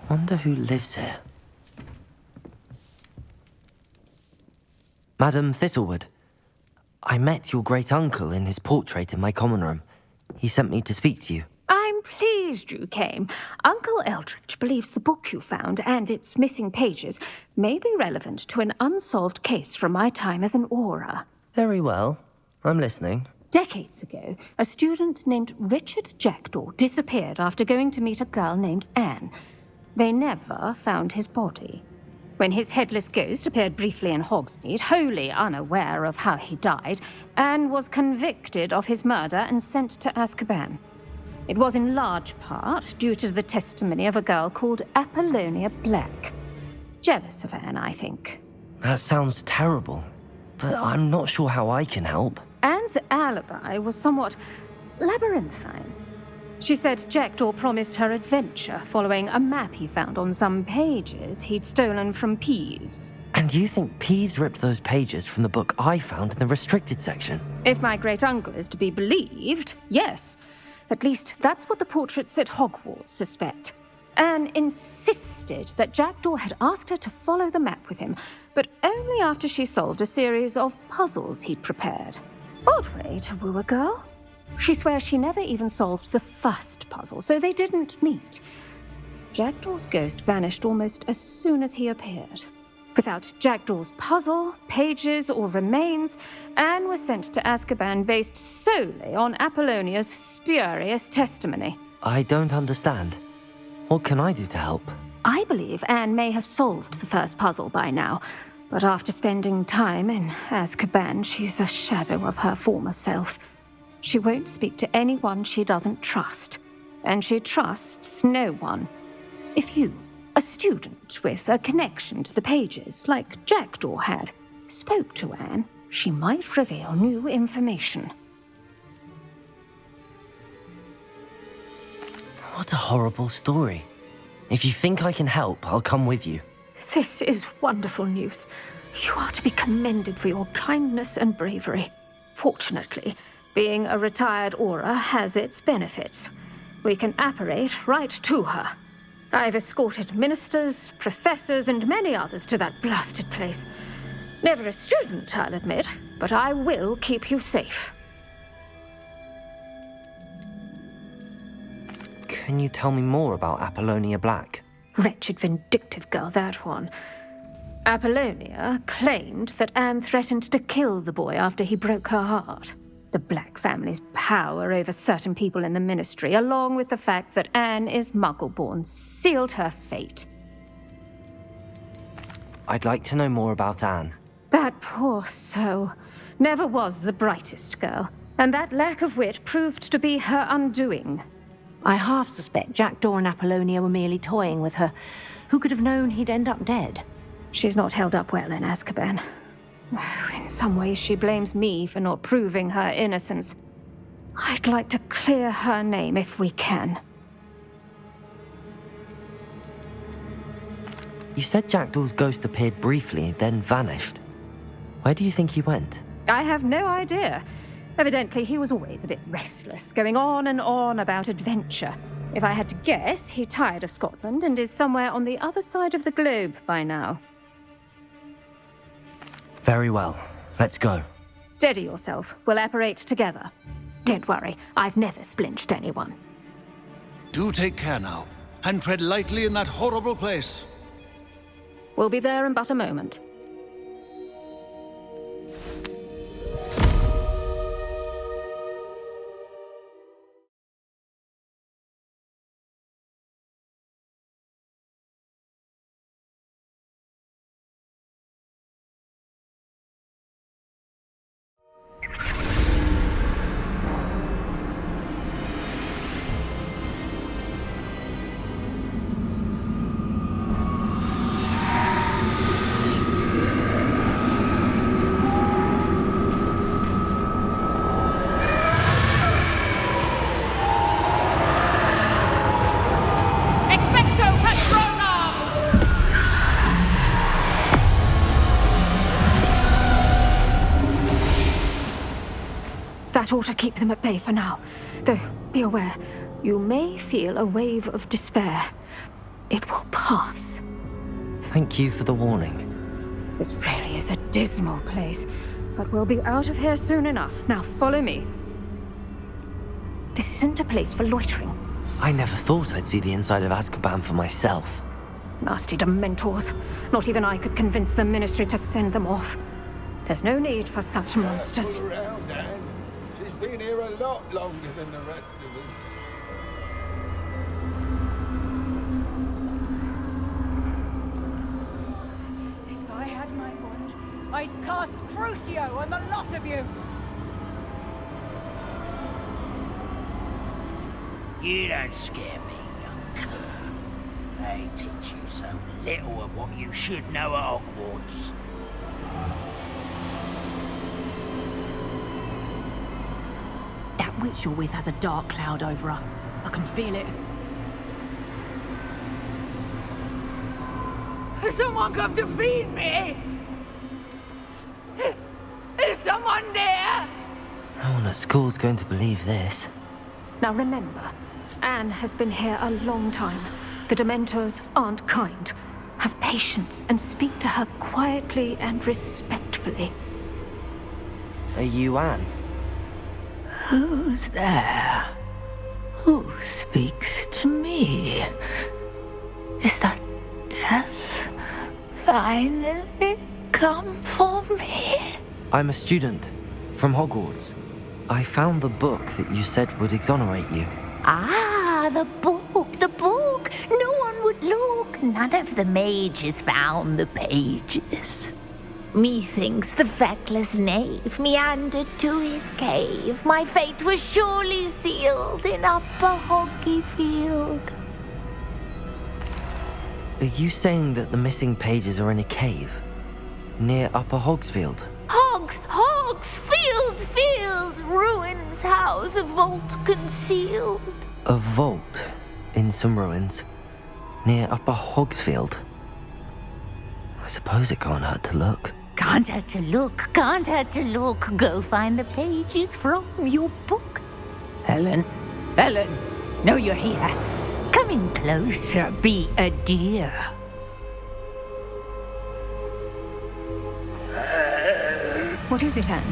Wonder who lives here. Madam Thistlewood, I met your great-uncle in his portrait in my common room. He sent me to speak to you. I'm pleased you came. Uncle Eldridge believes the book you found and its missing pages may be relevant to an unsolved case from my time as an aura. Very well. I'm listening. Decades ago, a student named Richard Jackdaw disappeared after going to meet a girl named Anne. They never found his body. When his headless ghost appeared briefly in Hogsmeade, wholly unaware of how he died, Anne was convicted of his murder and sent to Azkaban. It was in large part due to the testimony of a girl called Apollonia Black. Jealous of Anne, I think. That sounds terrible, but I'm not sure how I can help. Anne's alibi was somewhat labyrinthine. She said Jackdaw promised her adventure following a map he found on some pages he'd stolen from Peeves. And you think Peeves ripped those pages from the book I found in the restricted section? If my great-uncle is to be believed, yes. At least that's what the portraits at Hogwarts suspect. Anne insisted that Jackdaw had asked her to follow the map with him, but only after she solved a series of puzzles he'd prepared. Odd way to woo a girl. She swears she never even solved the first puzzle, so they didn't meet. Jackdaw's ghost vanished almost as soon as he appeared. Without Jackdaw's puzzle, pages, or remains, Anne was sent to Azkaban based solely on Apollonia's spurious testimony. I don't understand. What can I do to help? I believe Anne may have solved the first puzzle by now, but after spending time in Azkaban, she's a shadow of her former self. She won't speak to anyone she doesn't trust, and she trusts no one. If you, a student with a connection to the pages, like Jackdaw had, spoke to Anne, she might reveal new information. What a horrible story. If you think I can help, I'll come with you. This is wonderful news. You are to be commended for your kindness and bravery. Fortunately, being a retired aura has its benefits. We can apparate right to her. I've escorted ministers, professors, and many others to that blasted place. Never a student, I'll admit, but I will keep you safe. Can you tell me more about Apollonia Black? Wretched, vindictive girl, that one. Apollonia claimed that Anne threatened to kill the boy after he broke her heart. The Black family's power over certain people in the Ministry, along with the fact that Anne is Muggle-born, sealed her fate. I'd like to know more about Anne. That poor soul never was the brightest girl, and that lack of wit proved to be her undoing. I half suspect Jackdaw and Apollonia were merely toying with her. Who could have known he'd end up dead? She's not held up well in Azkaban. In some ways, she blames me for not proving her innocence. I'd like to clear her name if we can. You said Jackdaw's ghost appeared briefly, then vanished. Where do you think he went? I have no idea. Evidently, he was always a bit restless, going on and on about adventure. If I had to guess, he tired of Scotland and is somewhere on the other side of the globe by now. Very well. Let's go. Steady yourself. We'll apparate together. Don't worry, I've never splinched anyone. Do take care now, and tread lightly in that horrible place. We'll be there in but a moment. That ought to keep them at bay for now. Though, be aware, you may feel a wave of despair. It will pass. Thank you for the warning. This really is a dismal place, but we'll be out of here soon enough. Now follow me. This isn't a place for loitering. I never thought I'd see the inside of Azkaban for myself. Nasty Dementors. Not even I could convince the Ministry to send them off. There's no need for such monsters. Around, Anne. She's been here a lot longer than the rest of them. If I had my wand, I'd cast Crucio on the lot of you! You don't scare me, young cur. They teach you so little of what you should know at Hogwarts. That witch you're with has a dark cloud over her. I can feel it. Has someone come to feed me? Is someone there? No one at school's going to believe this. Now remember, Anne has been here a long time. The Dementors aren't kind. Have patience and speak to her quietly and respectfully. Are you Anne? Who's there? Who speaks to me? Is that death finally come for me? I'm a student from Hogwarts. I found the book that you said would exonerate you. Ah, the book, the book. No one would look. None of the mages found the pages. Methinks the feckless knave meandered to his cave. My fate was surely sealed in Upper Hoggyfield. Are you saying that the missing pages are in a cave? Near Upper Hogsfield? Field, ruins house, a vault concealed. A vault in some ruins near Upper Hogsfield. I suppose it can't hurt to look. Can't hurt to look. Go find the pages from your book. Ellen, no, you're here. Come in closer, be a dear. What is it, Anne?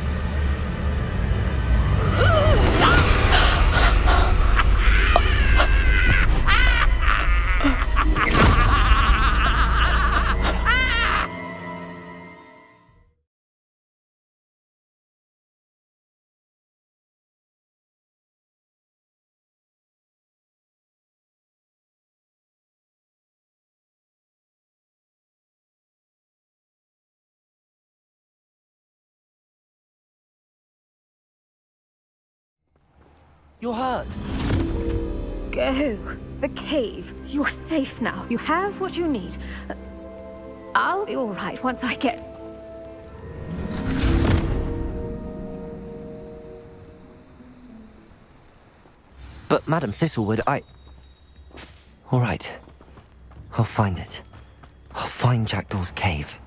You're hurt. Go. The cave. You're safe now. You have what you need. I'll be all right once I get... But Madam Thistlewood, All right. I'll find it. I'll find Jackdaw's cave.